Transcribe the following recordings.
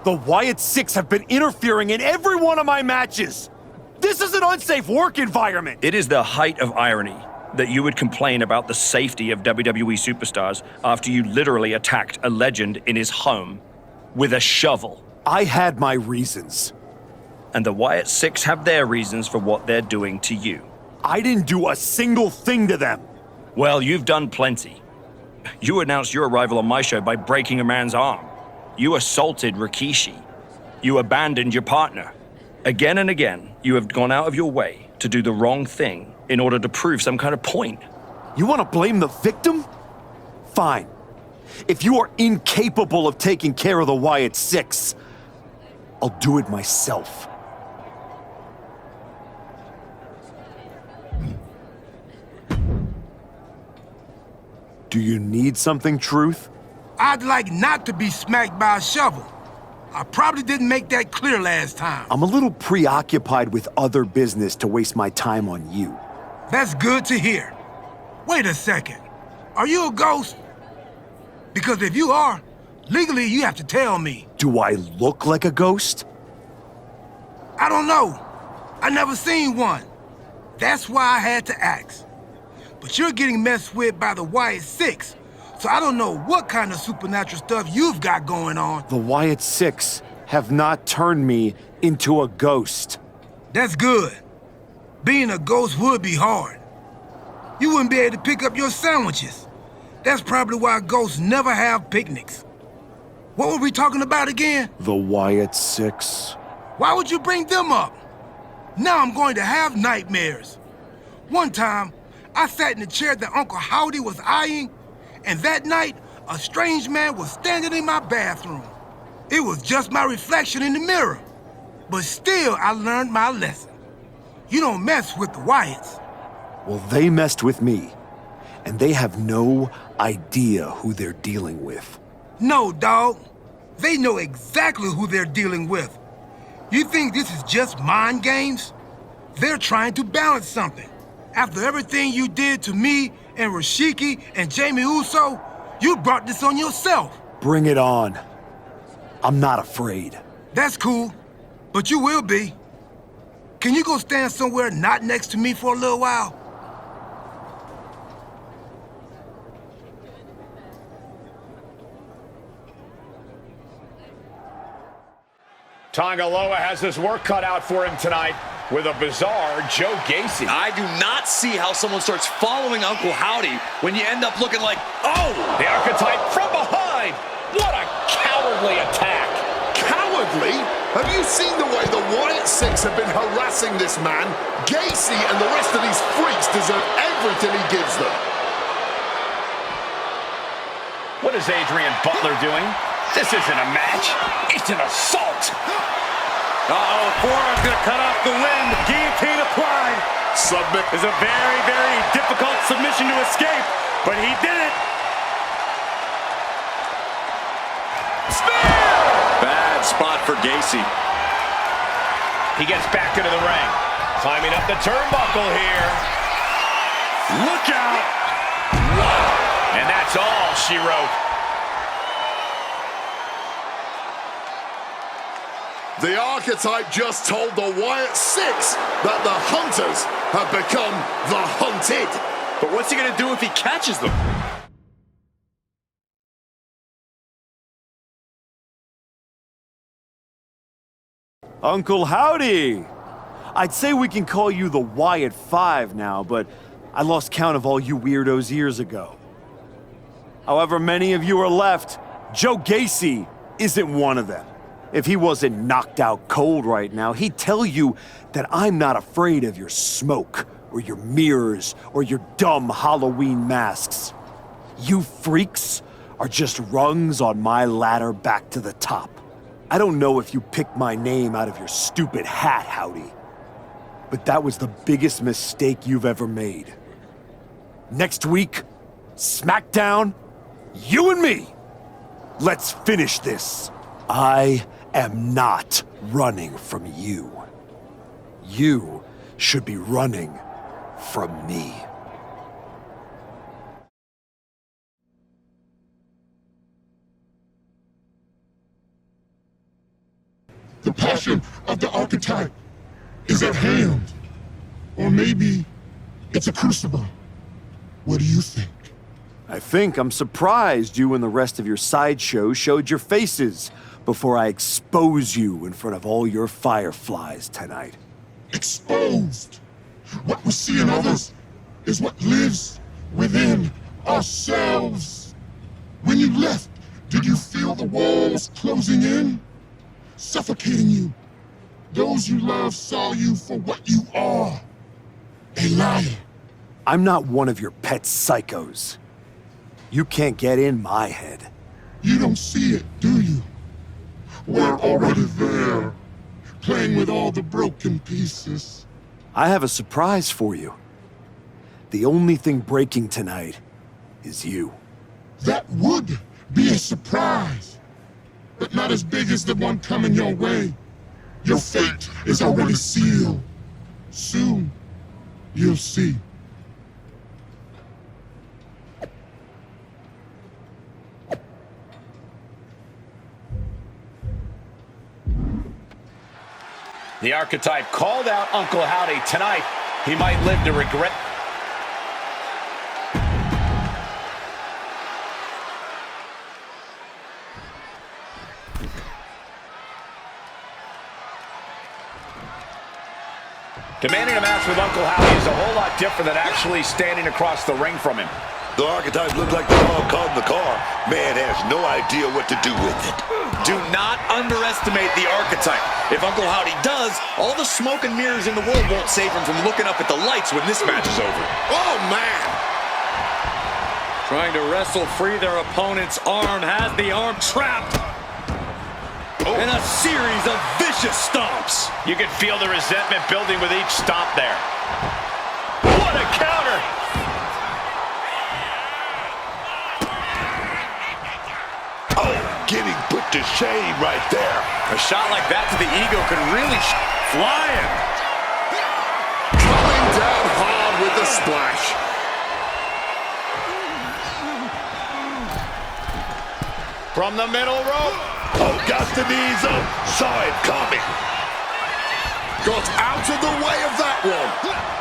The Wyatt Six have been interfering in every one of my matches! This is an unsafe work environment! It is the height of irony that you would complain about the safety of WWE superstars after you literally attacked a legend in his home with a shovel. I had my reasons. And the Wyatt Six have their reasons for what they're doing to you. I didn't do a single thing to them. Well, you've done plenty. You announced your arrival on my show by breaking a man's arm. You assaulted Rikishi. You abandoned your partner. Again and again, you have gone out of your way to do the wrong thing in order to prove some kind of point. You want to blame the victim? Fine. If you are incapable of taking care of the Wyatt Six, I'll do it myself. Do you need something, Truth? I'd like not to be smacked by a shovel. I probably didn't make that clear last time. I'm a little preoccupied with other business to waste my time on you. That's good to hear. Wait a second. Are you a ghost? Because if you are, legally you have to tell me. Do I look like a ghost? I don't know. I never seen one. That's why I had to ask. But you're getting messed with by the Wyatt Six, so I don't know what kind of supernatural stuff you've got going on. The Wyatt Six have not turned me into a ghost. That's good. Being a ghost would be hard. You wouldn't be able to pick up your sandwiches. That's probably why ghosts never have picnics. What were we talking about again? The Wyatt Six. Why would you bring them up? Now I'm going to have nightmares. One time, I sat in the chair that Uncle Howdy was eyeing, and that night, a strange man was standing in my bathroom. It was just my reflection in the mirror. But still, I learned my lesson. You don't mess with the Wyatts. Well, they messed with me, and they have no idea who they're dealing with. No, dog. They know exactly who they're dealing with. You think this is just mind games? They're trying to balance something. After everything you did to me and Rashiki and Jamie Uso, you brought this on yourself. Bring it on. I'm not afraid. That's cool, but you will be. Can you go stand somewhere not next to me for a little while? Tongaloa has his work cut out for him tonight with a bizarre Joe Gacy. I do not see how someone starts following Uncle Howdy when you end up looking like, oh! The archetype from behind! What a cowardly attack! Cowardly? Have you seen the way the Wyatt Six have been harassing this man? Gacy and the rest of these freaks deserve everything he gives them. What is Adrian Butler doing? This isn't a match. It's an assault. Uh-oh, forearm's gonna cut off the wind. Guillotine applied. Submit. It's a very, very difficult submission to escape, but he did it. Spear! Bad spot for Gacy. He gets back into the ring. Climbing up the turnbuckle here. Look out! Wow. And that's all she wrote. The archetype just told the Wyatt Six that the hunters have become the hunted. But what's he gonna do if he catches them? Uncle Howdy! I'd say we can call you the Wyatt Five now, but I lost count of all you weirdos years ago. However many of you are left, Joe Gacy isn't one of them. If he wasn't knocked out cold right now, he'd tell you that I'm not afraid of your smoke, or your mirrors, or your dumb Halloween masks. You freaks are just rungs on my ladder back to the top. I don't know if you picked my name out of your stupid hat, Howdy, but that was the biggest mistake you've ever made. Next week, SmackDown, you and me. Let's finish this. I am not running from you. You should be running from me. The passion of the archetype is at hand. Or maybe it's a crucible. What do you think? I think I'm surprised you and the rest of your sideshow showed your faces before I expose you in front of all your fireflies tonight. Exposed. What we see in others is what lives within ourselves. When you left, did you feel the walls closing in? Suffocating you. Those you love saw you for what you are. A liar. I'm not one of your pet psychos. You can't get in my head. You don't see it, do you? We're already there, playing with all the broken pieces. I have a surprise for you. The only thing breaking tonight is you. That would be a surprise, but not as big as the one coming your way. Your fate is already sealed. Soon, you'll see. The archetype called out Uncle Howdy tonight. He might live to regret. Demanding a match with Uncle Howdy is a whole lot different than actually standing across the ring from him. The archetype looked like the dog caught in the car. Man has no idea what to do with it. Do not underestimate the archetype. If Uncle Howdy does, all the smoke and mirrors in the world won't save him from looking up at the lights when this match is over. Oh, man! Trying to wrestle free their opponent's arm, has the arm trapped. And a series of vicious stomps. You can feel the resentment building with each stomp there. What a counter! Oh, getting put to shame right there. A shot like that to the ego could really Flying. Coming down hard with the splash. From the middle rope. Oh, got the knees up. Saw it coming. Got out of the way of that one.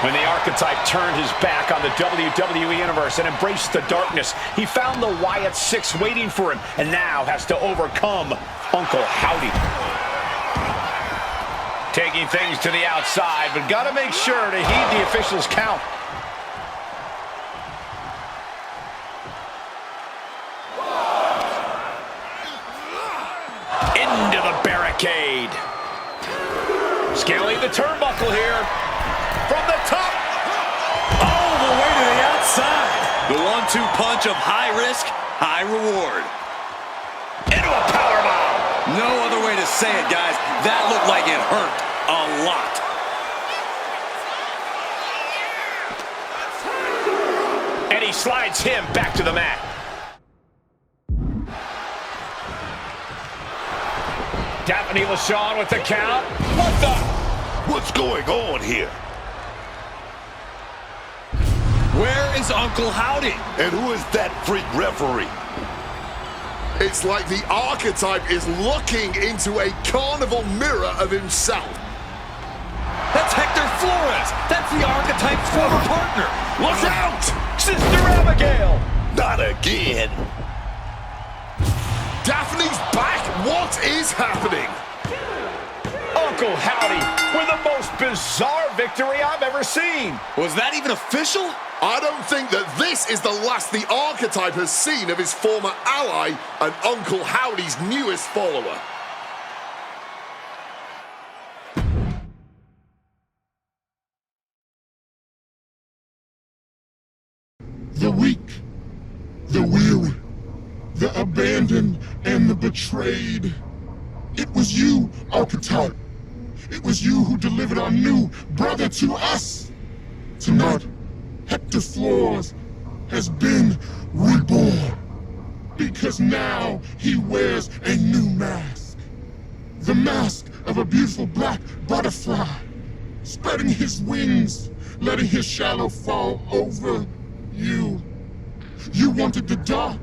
When the archetype turned his back on the WWE Universe and embraced the darkness, he found the Wyatt 6 waiting for him and now has to overcome Uncle Howdy. Taking things to the outside, but gotta make sure to heed the officials' count. Into the barricade. Scaling the turnbuckle here. From the top. All the way to the outside. The 1-2 punch of high risk, high reward. Into a powerbomb. No other way to say it, guys. That looked like it hurt a lot. And he slides him back to the mat. Daphne LaShawn with the count. What the? What's going on here? Where is Uncle Howdy? And who is that freak referee? It's like the archetype is looking into a carnival mirror of himself. That's Hector Flores. That's the archetype's former partner. Look out! Sister Abigail. Not again. Daphne's back. What is happening? Uncle Howdy with the most bizarre victory I've ever seen. Was that even official? I don't think that this is the last the archetype has seen of his former ally and Uncle Howdy's newest follower. The weak, the weary, the abandoned, and the betrayed. It was you, archetype. It was you who delivered our new brother to us. Tonight, Hector Flores has been reborn. Because now he wears a new mask. The mask of a beautiful black butterfly, spreading his wings, letting his shadow fall over you. You wanted the dark.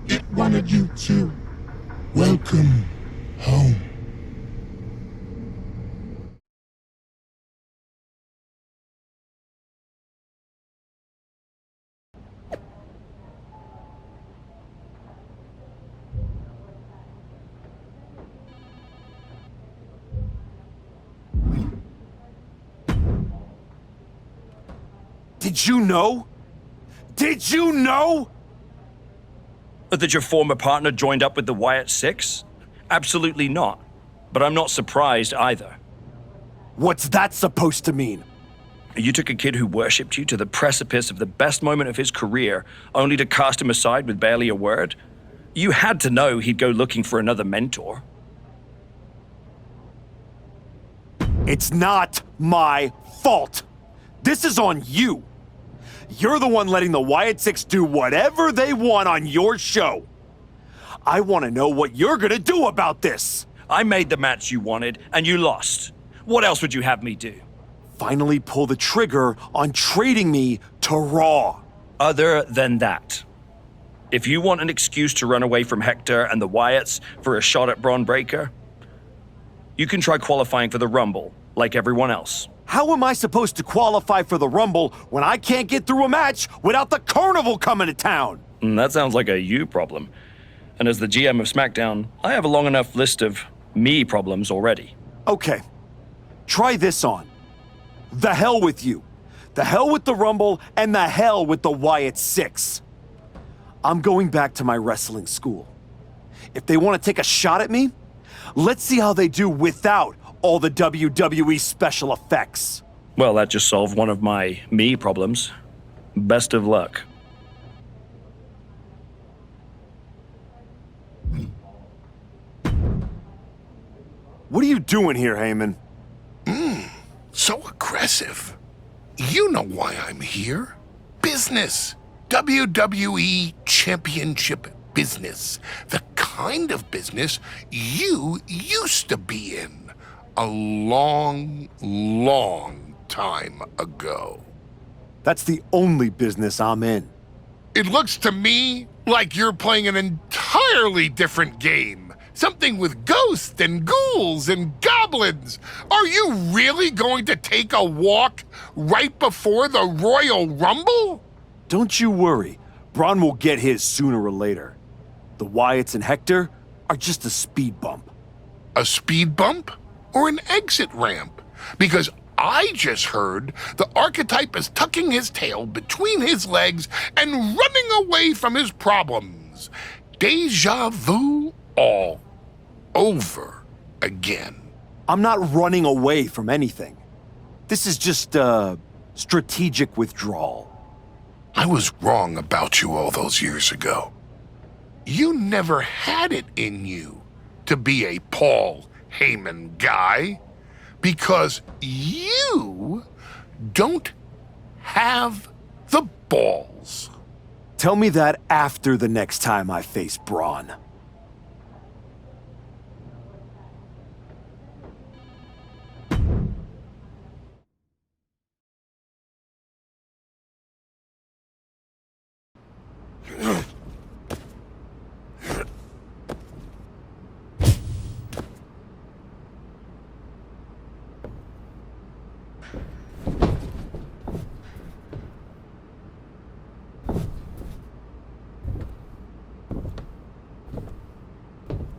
It wanted you too. Welcome home. Did you know? Did you know? That your former partner joined up with the Wyatt Six? Absolutely not. But I'm not surprised either. What's that supposed to mean? You took a kid who worshipped you to the precipice of the best moment of his career, only to cast him aside with barely a word? You had to know he'd go looking for another mentor. It's not my fault. This is on you. You're the one letting the Wyatt Six do whatever they want on your show. I want to know what you're gonna do about this. I made the match you wanted, and you lost. What else would you have me do? Finally pull the trigger on trading me to Raw. Other than that, if you want an excuse to run away from Hector and the Wyatts for a shot at Braun Breaker, you can try qualifying for the Rumble, like everyone else. How am I supposed to qualify for the Rumble when I can't get through a match without the Carnival coming to town? That sounds like a you problem. And as the GM of SmackDown, I have a long enough list of me problems already. Okay, try this on. The hell with you. The hell with the Rumble, and the hell with the Wyatt Six. I'm going back to my wrestling school. If they want to take a shot at me, let's see how they do without all the WWE special effects. Well, that just solved one of my me problems. Best of luck. What are you doing here, Heyman? So aggressive. You know why I'm here. Business. WWE Championship business. The kind of business you used to be in. A long, long time ago. That's the only business I'm in. It looks to me like you're playing an entirely different game. Something with ghosts and ghouls and goblins. Are you really going to take a walk right before the Royal Rumble? Don't you worry. Braun will get his sooner or later. The Wyatts and Hector are just a speed bump. A speed bump or an exit ramp? Because I just heard the archetype is tucking his tail between his legs and running away from his problems. Deja vu all over again. I'm not running away from anything. This is just strategic withdrawal. I was wrong about you all those years ago. You never had it in you to be a Paul Heyman guy because you don't have the balls. Tell me that after the next time I face Braun.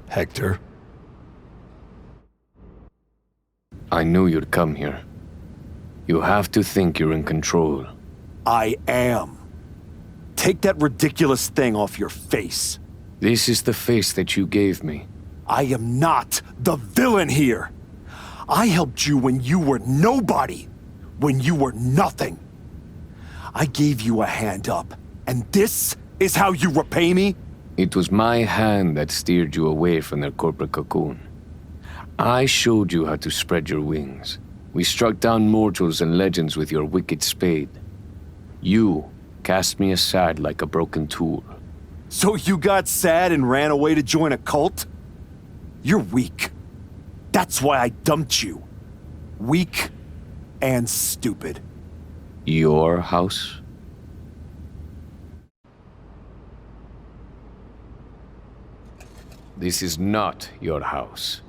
Hector? I knew you'd come here. You have to think you're in control. I am. Take that ridiculous thing off your face. This is the face that you gave me. I am not the villain here. I helped you when you were nobody, when you were nothing. I gave you a hand up, and this is how you repay me? It was my hand that steered you away from their corporate cocoon. I showed you how to spread your wings. We struck down mortals and legends with your wicked spade. You cast me aside like a broken tool. So you got sad and ran away to join a cult? You're weak. That's why I dumped you. Weak and stupid. Your house? This is not your house.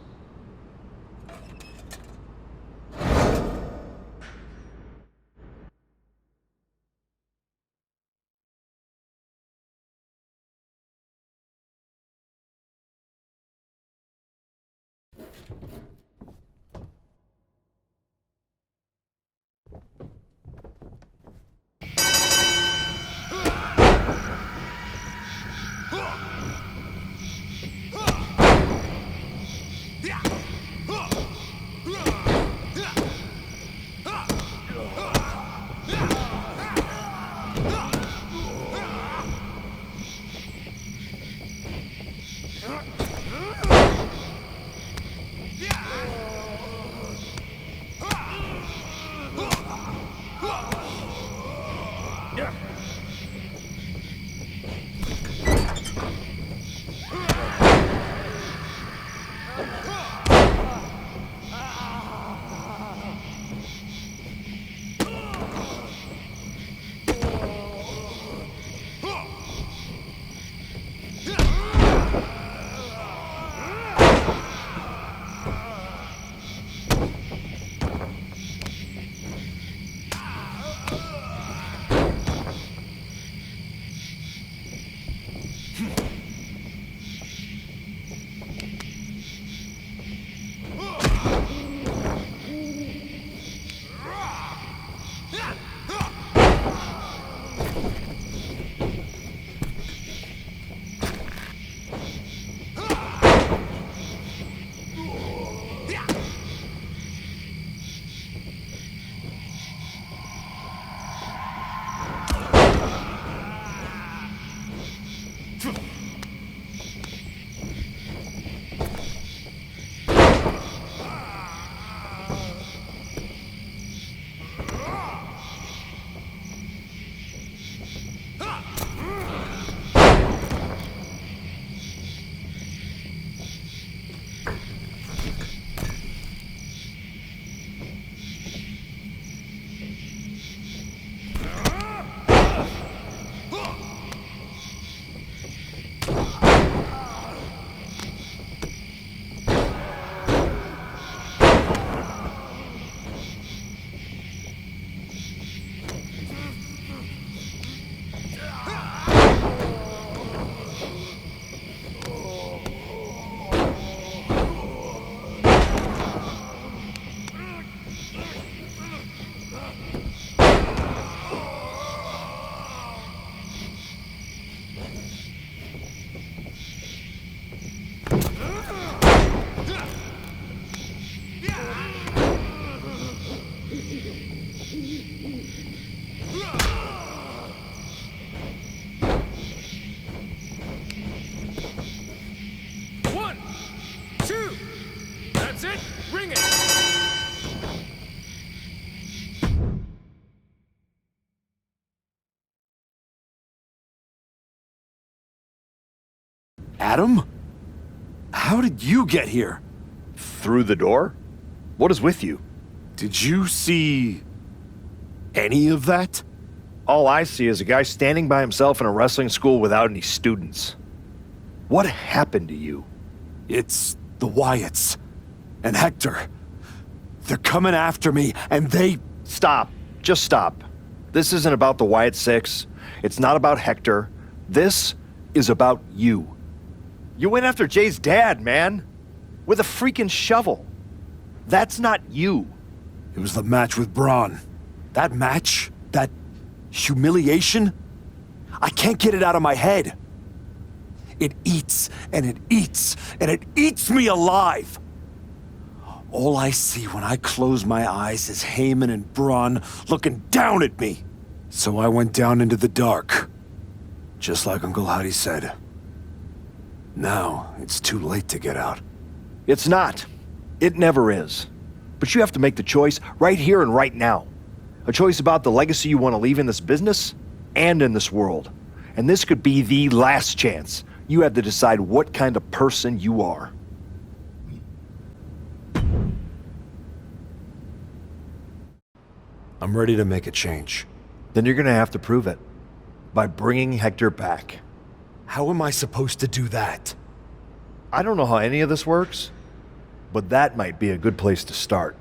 Adam? How did you get here? Through the door? What is with you? Did you see any of that? All I see is a guy standing by himself in a wrestling school without any students. What happened to you? It's the Wyatts and Hector. They're coming after me, and they... Stop. Just stop. This isn't about the Wyatt Six. It's not about Hector. This is about you. You went after Jay's dad, man. With a freaking shovel. That's not you. It was the match with Braun. That match? That humiliation? I can't get it out of my head. It eats, and it eats, and it eats me alive. All I see when I close my eyes is Heyman and Braun looking down at me. So I went down into the dark, just like Uncle Howdy said. Now, it's too late to get out. It's not. It never is. But you have to make the choice right here and right now. A choice about the legacy you want to leave in this business and in this world. And this could be the last chance. You have to decide what kind of person you are. I'm ready to make a change. Then you're gonna have to prove it. By bringing Hector back. How am I supposed to do that? I don't know how any of this works, but that might be a good place to start.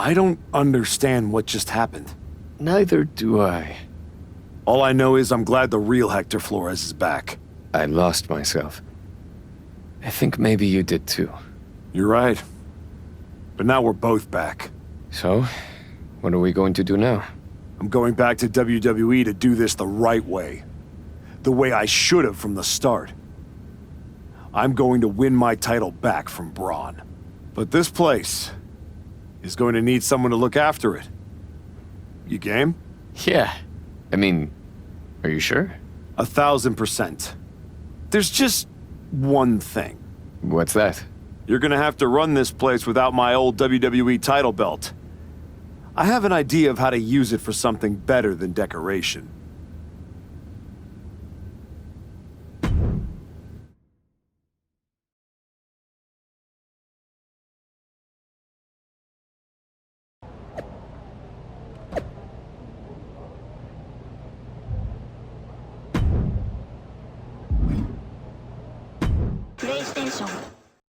I don't understand what just happened. Neither do I. All I know is I'm glad the real Hector Flores is back. I lost myself. I think maybe you did too. You're right. But now we're both back. So, what are we going to do now? I'm going back to WWE to do this the right way. The way I should have from the start. I'm going to win my title back from Braun. But this place is going to need someone to look after it. You game? Yeah. I mean, are you sure? 1,000%. There's just one thing. What's that? You're gonna have to run this place without my old WWE title belt. I have an idea of how to use it for something better than decoration. PlayStation